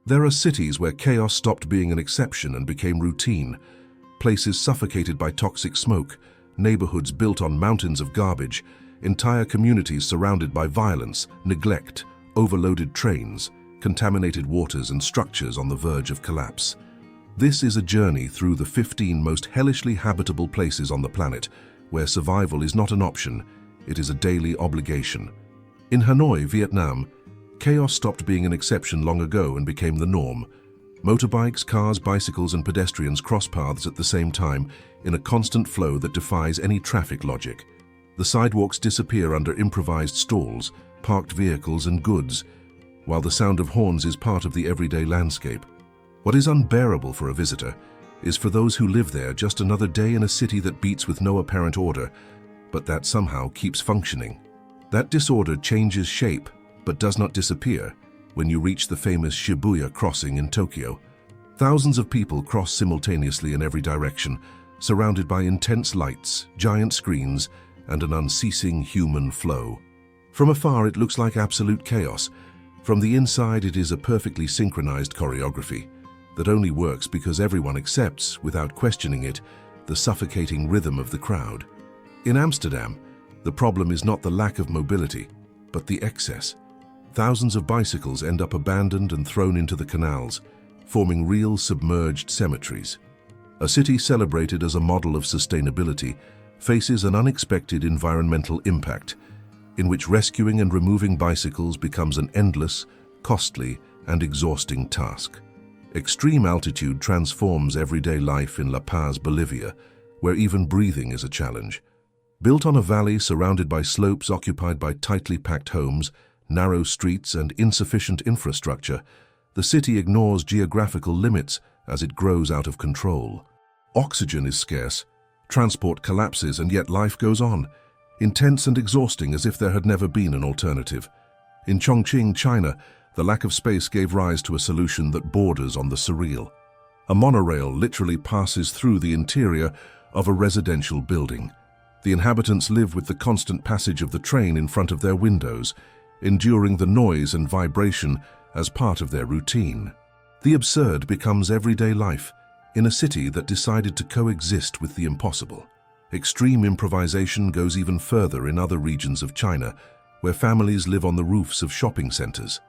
There are cities where chaos stopped being an exception and became routine, places suffocated by toxic smoke, neighborhoods built on mountains of garbage, entire communities surrounded by violence, neglect, overloaded trains, contaminated waters and structures on the verge of collapse. This is a journey through the 15 most hellishly habitable places on the planet, where survival is not an option, it is a daily obligation. In Hanoi, Vietnam, chaos stopped being an exception long ago and became the norm. Motorbikes, cars, bicycles and pedestrians cross paths at the same time in a constant flow that defies any traffic logic. The sidewalks disappear under improvised stalls, parked vehicles and goods, while the sound of horns is part of the everyday landscape. What is unbearable for a visitor is for those who live there just another day in a city that beats with no apparent order, but that somehow keeps functioning. That disorder changes shape, but does not disappear when you reach the famous Shibuya crossing in Tokyo. Thousands of people cross simultaneously in every direction, surrounded by intense lights, giant screens, and an unceasing human flow. From afar, it looks like absolute chaos. From the inside, it is a perfectly synchronized choreography that only works because everyone accepts, without questioning it, the suffocating rhythm of the crowd. In Amsterdam, the problem is not the lack of mobility, but the excess. Thousands of bicycles end up abandoned and thrown into the canals, forming real submerged cemeteries. A city celebrated as a model of sustainability faces an unexpected environmental impact, in which rescuing and removing bicycles becomes an endless, costly, and exhausting task. Extreme altitude transforms everyday life in La Paz, Bolivia, where even breathing is a challenge. Built on a valley surrounded by slopes occupied by tightly packed homes, narrow streets, and insufficient infrastructure, the city ignores geographical limits as it grows out of control. Oxygen is scarce, transport collapses, and yet life goes on, intense and exhausting as if there had never been an alternative. In Chongqing, China, the lack of space gave rise to a solution that borders on the surreal. A monorail literally passes through the interior of a residential building. The inhabitants live with the constant passage of the train in front of their windows, enduring the noise and vibration as part of their routine. The absurd becomes everyday life in a city that decided to coexist with the impossible. Extreme improvisation goes even further in other regions of China, where families live on the roofs of shopping centers.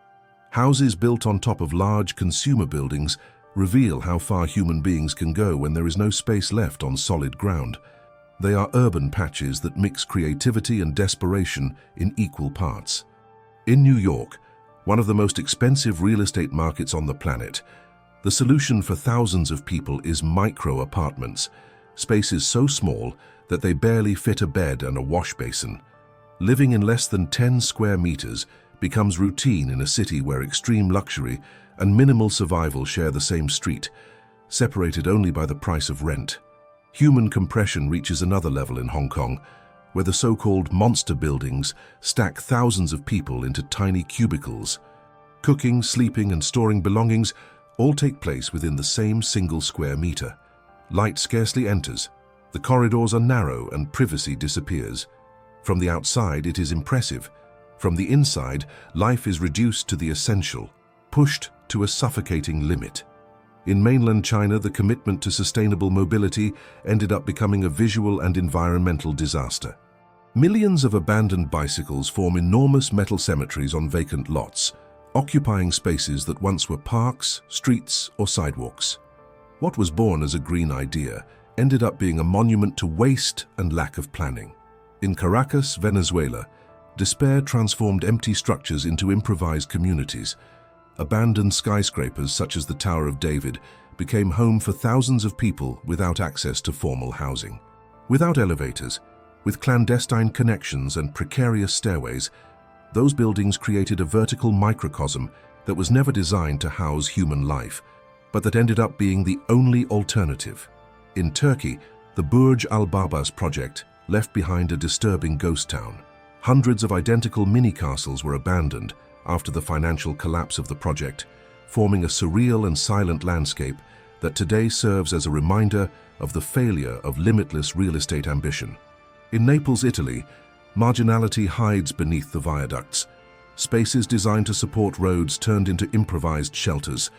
Houses built on top of large consumer buildings reveal how far human beings can go when there is no space left on solid ground. They are urban patches that mix creativity and desperation in equal parts. In New York, one of the most expensive real estate markets on the planet, the solution for thousands of people is micro-apartments, spaces so small that they barely fit a bed and a wash basin. Living in less than 10 square meters becomes routine in a city where extreme luxury and minimal survival share the same street, separated only by the price of rent. Human compression reaches another level in Hong Kong, where the so-called monster buildings stack thousands of people into tiny cubicles. Cooking, sleeping, and storing belongings all take place within the same single square meter. Light scarcely enters, the corridors are narrow, and privacy disappears. From the outside, it is impressive. From the inside, life is reduced to the essential, pushed to a suffocating limit. In mainland China, the commitment to sustainable mobility ended up becoming a visual and environmental disaster. Millions of abandoned bicycles form enormous metal cemeteries on vacant lots, occupying spaces that once were parks, streets, or sidewalks. What was born as a green idea ended up being a monument to waste and lack of planning. In Caracas, Venezuela, despair transformed empty structures into improvised communities. Abandoned skyscrapers such as the Tower of David became home for thousands of people without access to formal housing. Without elevators, with clandestine connections and precarious stairways, those buildings created a vertical microcosm that was never designed to house human life, but that ended up being the only alternative. In Turkey, the Burj Al Babas project left behind a disturbing ghost town. Hundreds of identical mini-castles were abandoned after the financial collapse of the project, forming a surreal and silent landscape that today serves as a reminder of the failure of limitless real estate ambition. In Naples, Italy, marginality hides beneath the viaducts. Spaces designed to support roads turned into improvised shelters.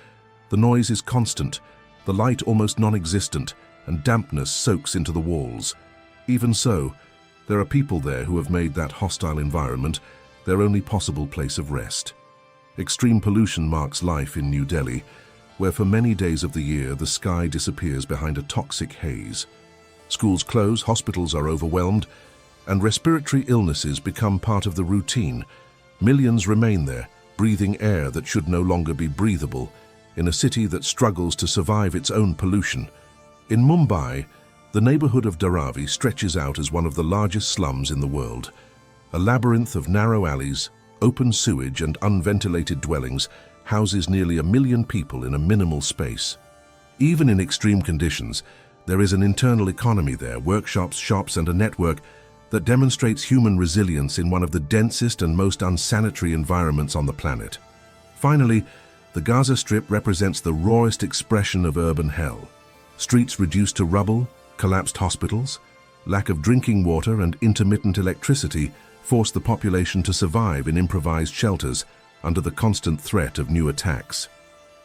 The noise is constant, the light almost non-existent, and dampness soaks into the walls. Even so, there are people there who have made that hostile environment their only possible place of rest. Extreme pollution marks life in New Delhi, where for many days of the year the sky disappears behind a toxic haze. Schools close, hospitals are overwhelmed, and respiratory illnesses become part of the routine. Millions remain there, breathing air that should no longer be breathable, in a city that struggles to survive its own pollution. In Mumbai, the neighborhood of Dharavi stretches out as one of the largest slums in the world. A labyrinth of narrow alleys, open sewage and unventilated dwellings houses nearly 1 million people in a minimal space. Even in extreme conditions, there is an internal economy there, workshops, shops, and a network that demonstrates human resilience in one of the densest and most unsanitary environments on the planet. Finally, the Gaza Strip represents the rawest expression of urban hell. Streets reduced to rubble, collapsed hospitals, lack of drinking water and intermittent electricity force the population to survive in improvised shelters under the constant threat of new attacks.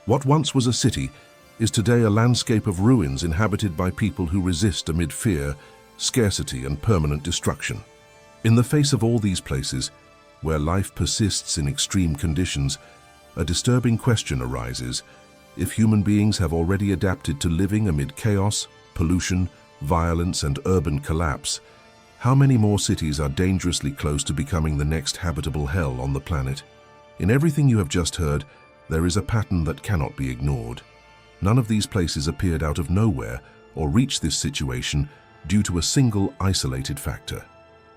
What once was a city is today a landscape of ruins inhabited by people who resist amid fear, scarcity, and permanent destruction. In the face of all these places, where life persists in extreme conditions, a disturbing question arises: if human beings have already adapted to living amid chaos, pollution, violence, and urban collapse, how many more cities are dangerously close to becoming the next habitable hell on the planet? In everything you have just heard, there is a pattern that cannot be ignored. None of these places appeared out of nowhere or reached this situation due to a single isolated factor.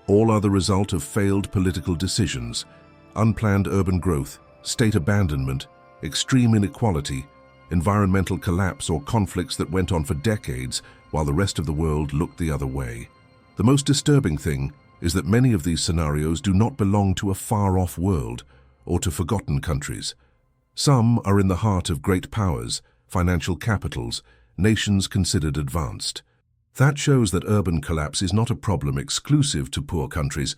All are the result of failed political decisions, unplanned urban growth, state abandonment, extreme inequality, environmental collapse, or conflicts that went on for decades while the rest of the world looked the other way. The most disturbing thing is that many of these scenarios do not belong to a far-off world or to forgotten countries. Some are in the heart of great powers, financial capitals, nations considered advanced. That shows that urban collapse is not a problem exclusive to poor countries,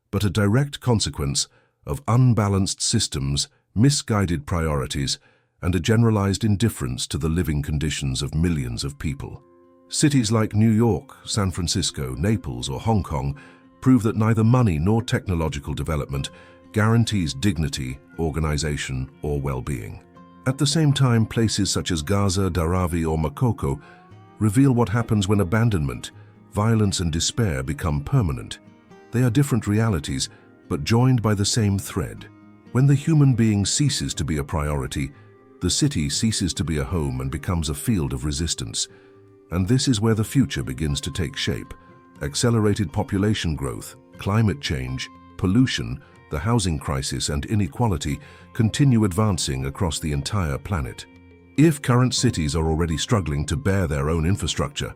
but a direct consequence of unbalanced systems, misguided priorities, and a generalized indifference to the living conditions of millions of people. Cities like New York, San Francisco, Naples, or Hong Kong prove that neither money nor technological development guarantees dignity, organization, or well-being. At the same time, places such as Gaza, Dharavi, or Makoko reveal what happens when abandonment, violence, and despair become permanent. They are different realities, but joined by the same thread. When the human being ceases to be a priority, the city ceases to be a home and becomes a field of resistance. And this is where the future begins to take shape. Accelerated population growth, climate change, pollution, the housing crisis, and inequality continue advancing across the entire planet. If current cities are already struggling to bear their own infrastructure,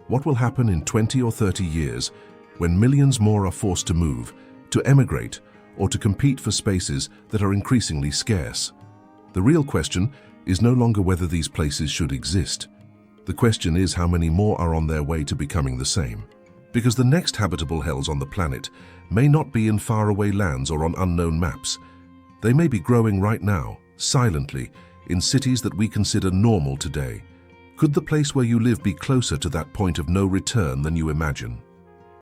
what will happen in 20 or 30 years when millions more are forced to move, to emigrate, or to compete for spaces that are increasingly scarce? The real question is no longer whether these places should exist. The question is how many more are on their way to becoming the same. Because the next habitable hells on the planet may not be in faraway lands or on unknown maps. They may be growing right now, silently, in cities that we consider normal today. Could the place where you live be closer to that point of no return than you imagine?